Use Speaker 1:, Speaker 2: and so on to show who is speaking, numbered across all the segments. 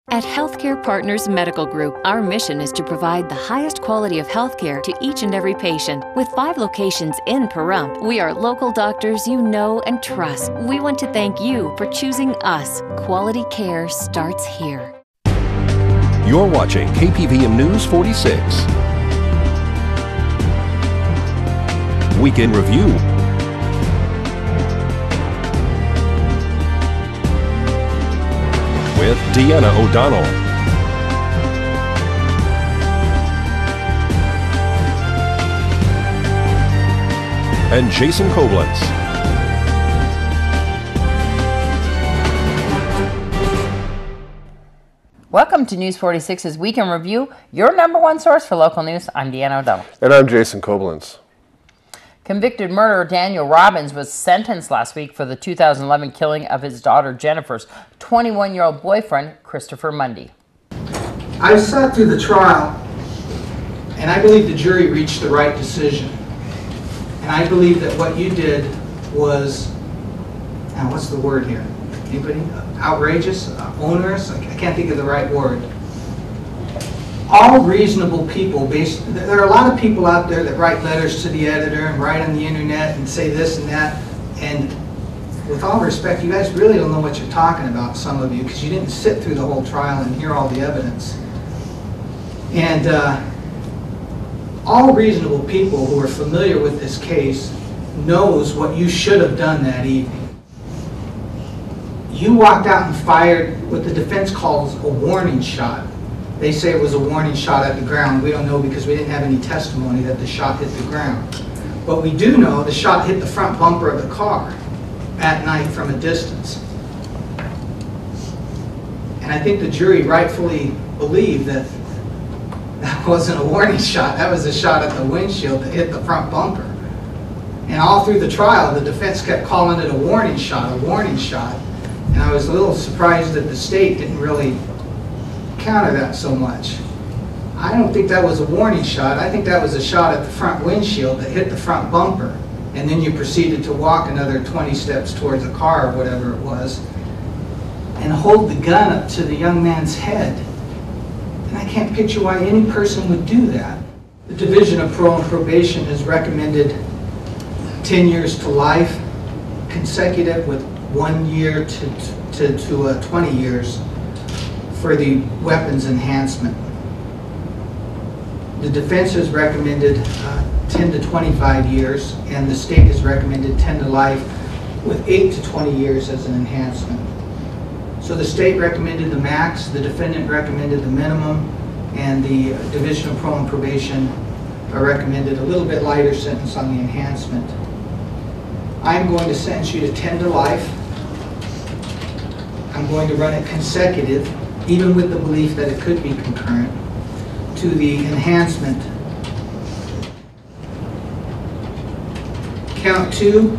Speaker 1: At Healthcare Partners Medical Group, our mission is to provide the highest quality of healthcare to each and every patient. With 5 locations in Pahrump, we are local doctors you know and trust. We want to thank you for choosing us. Quality care starts here.
Speaker 2: You're watching KPVM News 46. Weekend Review. With Deanna O'Donnell. And Jason Koblenz.
Speaker 3: Welcome to News 46's Weekend Review, your #1 source for local news. I'm Deanna O'Donnell.
Speaker 4: And I'm Jason Koblenz.
Speaker 3: Convicted murderer Daniel Robbins was sentenced last week for the 2011 killing of his daughter Jennifer's 21-year-old boyfriend, Christopher Mundy.
Speaker 5: I've sat through the trial, and I believe the jury reached the right decision. And I believe that what you did was, now what's the word here? Anybody? Outrageous? Onerous? I can't think of the right word. All reasonable people, there are a lot of people out there that write letters to the editor and write on the internet and say this and that, and with all respect, you guys really don't know what you're talking about, some of you, because you didn't sit through the whole trial and hear all the evidence. And all reasonable people who are familiar with this case knows what you should have done that evening. You walked out and fired what the defense calls a warning shot. They say it was a warning shot at the ground. We don't know because we didn't have any testimony that the shot hit the ground. But we do know the shot hit the front bumper of the car at night from a distance. And I think the jury rightfully believed that that wasn't a warning shot. That was a shot at the windshield that hit the front bumper. And all through the trial, the defense kept calling it a warning shot, a warning shot. And I was a little surprised that the state didn't really counter that so much. I don't think that was a warning shot. I think that was a shot at the front windshield that hit the front bumper, and then you proceeded to walk another 20 steps towards a car or whatever it was and hold the gun up to the young man's head. And I can't picture why any person would do that. The Division of Parole and Probation has recommended 10 years to life consecutive with 1 year to 20 years for the weapons enhancement. The defense has recommended 10 to 25 years, and the state has recommended 10 to life with 8 to 20 years as an enhancement. So the state recommended the max, the defendant recommended the minimum, and the Division of Parole and Probation recommended a little bit lighter sentence on the enhancement. I'm going to sentence you to 10 to life. I'm going to run it consecutive, even with the belief that it could be concurrent, to the enhancement. Count 2.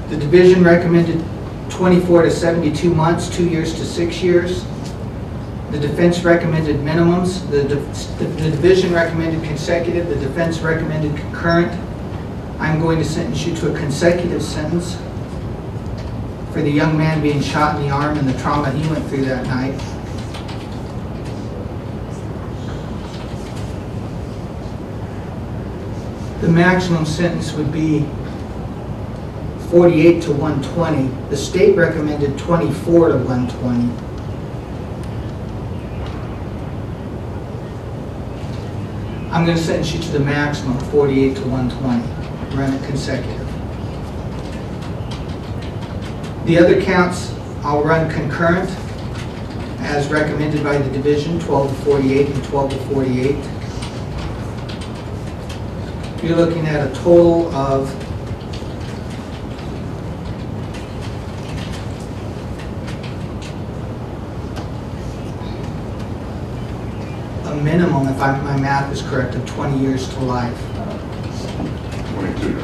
Speaker 5: The division recommended 24 to 72 months, 2 years to 6 years. The defense recommended minimums. The division recommended consecutive. The defense recommended concurrent. I'm going to sentence you to a consecutive sentence for the young man being shot in the arm and the trauma he went through that night. The maximum sentence would be 48 to 120. The state recommended 24 to 120. I'm going to sentence you to the maximum, 48 to 120. Run it consecutive. The other counts I'll run concurrent as recommended by the division, 12 to 48 and 12 to 48. You're looking at a total of a minimum, if my math is correct, of 20 years to life.
Speaker 4: 22.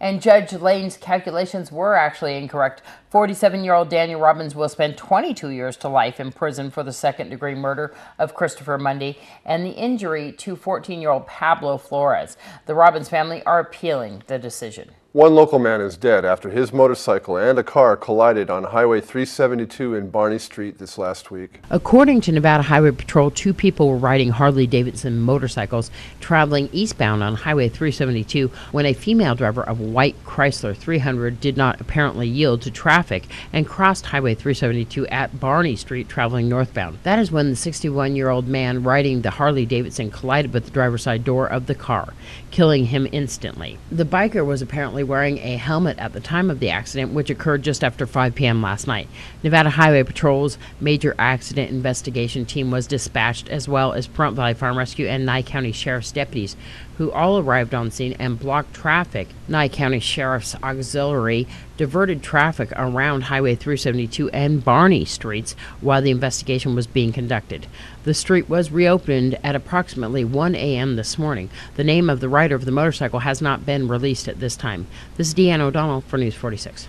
Speaker 3: And Judge Lane's calculations were actually incorrect. 47-year-old Daniel Robbins will spend 22 years to life in prison for the second-degree murder of Christopher Mundy and the injury to 14-year-old Pablo Flores. The Robbins family are appealing the decision.
Speaker 4: One local man is dead after his motorcycle and a car collided on Highway 372 in Barney Street this last week.
Speaker 3: According to Nevada Highway Patrol, 2 people were riding Harley-Davidson motorcycles traveling eastbound on Highway 372 when a female driver of a white Chrysler 300 did not apparently yield to traffic and crossed Highway 372 at Barney Street traveling northbound. That is when the 61-year-old man riding the Harley-Davidson collided with the driver's side door of the car, killing him instantly. The biker was apparently wearing a helmet at the time of the accident, which occurred just after 5 p.m. last night. Nevada Highway Patrol's major accident investigation team was dispatched, as well as Pahrump Valley Farm Rescue and Nye County Sheriff's deputies, who all arrived on scene and blocked traffic. Nye County Sheriff's Auxiliary diverted traffic around Highway 372 and Barney Streets while the investigation was being conducted. The street was reopened at approximately 1 a.m. this morning. The name of the rider of the motorcycle has not been released at this time. This is Deanna O'Donnell for News 46.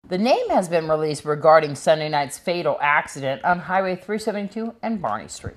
Speaker 3: The name has been released regarding Sunday night's fatal accident on Highway 372 and Barney Street.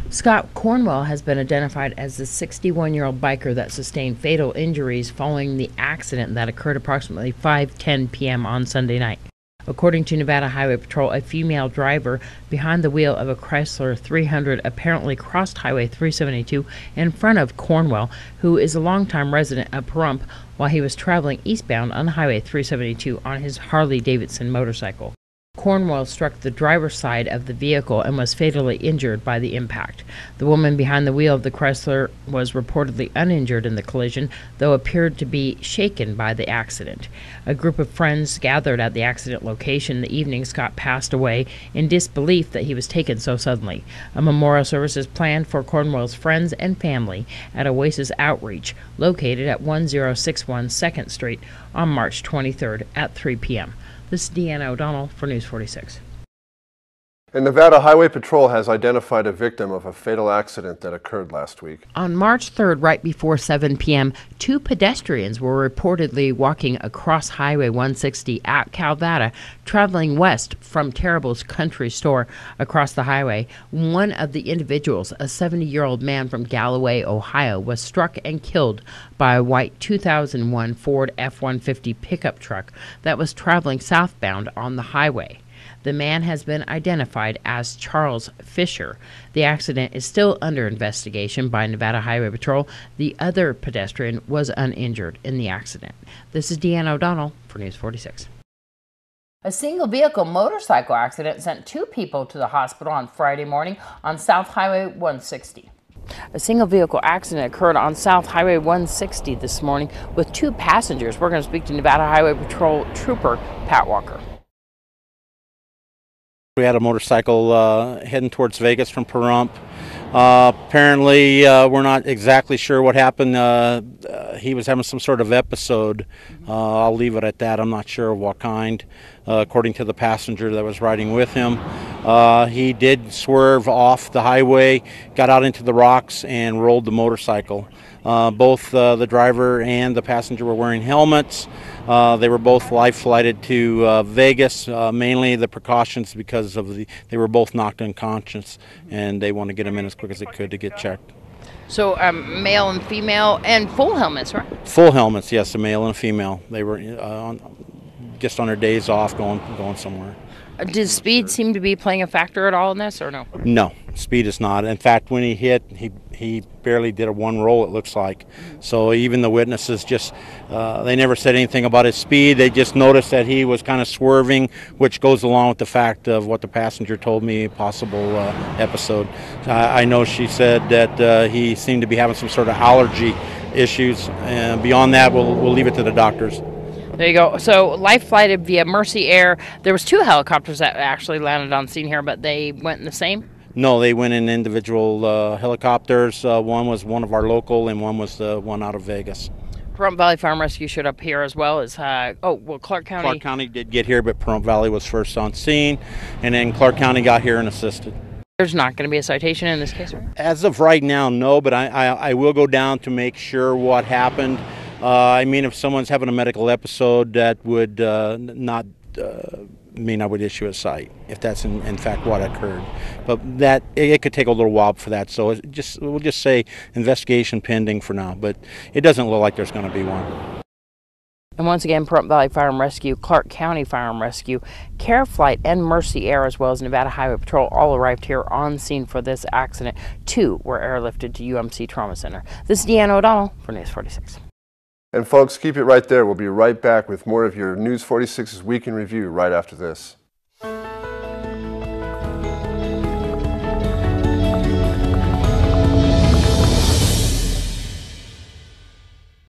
Speaker 3: Scott Cornwall has been identified as the 61-year-old biker that sustained fatal injuries following the accident that occurred approximately 5:10 p.m. on Sunday night. According to Nevada Highway Patrol, a female driver behind the wheel of a Chrysler 300 apparently crossed Highway 372 in front of Cornwall, who is a longtime resident of Pahrump, while he was traveling eastbound on Highway 372 on his Harley-Davidson motorcycle. Cornwall struck the driver's side of the vehicle and was fatally injured by the impact. The woman behind the wheel of the Chrysler was reportedly uninjured in the collision, though appeared to be shaken by the accident. A group of friends gathered at the accident location the evening Scott passed away in disbelief that he was taken so suddenly. A memorial service is planned for Cornwall's friends and family at Oasis Outreach, located at 1061 2nd Street on March 23rd at 3 p.m. This is Deanna O'Donnell for News 46.
Speaker 4: And Nevada Highway Patrol has identified a victim of a fatal accident that occurred last week.
Speaker 3: On March 3rd, right before 7 p.m., 2 pedestrians were reportedly walking across Highway 160 at Calvada, traveling west from Terrible's Country Store across the highway. One of the individuals, a 70-year-old man from Galloway, Ohio, was struck and killed by a white 2001 Ford F-150 pickup truck that was traveling southbound on the highway. The man has been identified as Charles Fisher. The accident is still under investigation by Nevada Highway Patrol. The other pedestrian was uninjured in the accident. This is Deanna O'Donnell for News 46. A single-vehicle motorcycle accident sent 2 people to the hospital on Friday morning on South Highway 160. A single-vehicle accident occurred on South Highway 160 this morning with 2 passengers. We're going to speak to Nevada Highway Patrol Trooper Pat Walker.
Speaker 6: We had a motorcycle heading towards Vegas from Pahrump. Apparently, we're not exactly sure what happened. He was having some sort of episode. I'll leave it at that. I'm not sure of what kind. According to the passenger that was riding with him, he did swerve off the highway, got out into the rocks, and rolled the motorcycle. Both the driver and the passenger were wearing helmets. They were both life-flighted to Vegas, mainly the precautions because of they were both knocked unconscious, and they want to get them in as quick as they could to get checked.
Speaker 3: So male and female and full helmets, right?
Speaker 6: Full helmets, yes, a male and a female. They were just on their days off going somewhere.
Speaker 3: Does speed seem to be playing a factor at all in this, or no?
Speaker 6: No, speed is not. In fact, when he hit, he barely did a 1 roll, it looks like. So even the witnesses just, they never said anything about his speed. They just noticed that he was kind of swerving, which goes along with the fact of what the passenger told me, possible episode. I know she said that he seemed to be having some sort of allergy issues. And beyond that, we'll leave it to the doctors.
Speaker 3: There you go. So life flighted via Mercy Air. There was 2 helicopters that actually landed on scene here, but they went in the same?
Speaker 6: No, they went in individual helicopters. One was one of our local, and one was the one out of Vegas.
Speaker 3: Pahrump Valley Farm Rescue showed up here as well as, Clark County.
Speaker 6: Clark County did get here, but Pahrump Valley was first on scene, and then Clark County got here and assisted.
Speaker 3: There's not going to be a citation in this case, right?
Speaker 6: As of right now, no, but I will go down to make sure what happened. I mean, if someone's having a medical episode, that would not mean I would issue a cite if that's in fact what occurred. But that it could take a little while for that. So we'll just say investigation pending for now. But it doesn't look like there's going to be one.
Speaker 3: And once again, Pahrump Valley Fire and Rescue, Clark County Fire and Rescue, Care Flight, and Mercy Air, as well as Nevada Highway Patrol, all arrived here on scene for this accident. 2 were airlifted to UMC Trauma Center. This is Deanna O'Donnell for News 46.
Speaker 4: And folks, keep it right there. We'll be right back with more of your News 46's Week in Review right after this.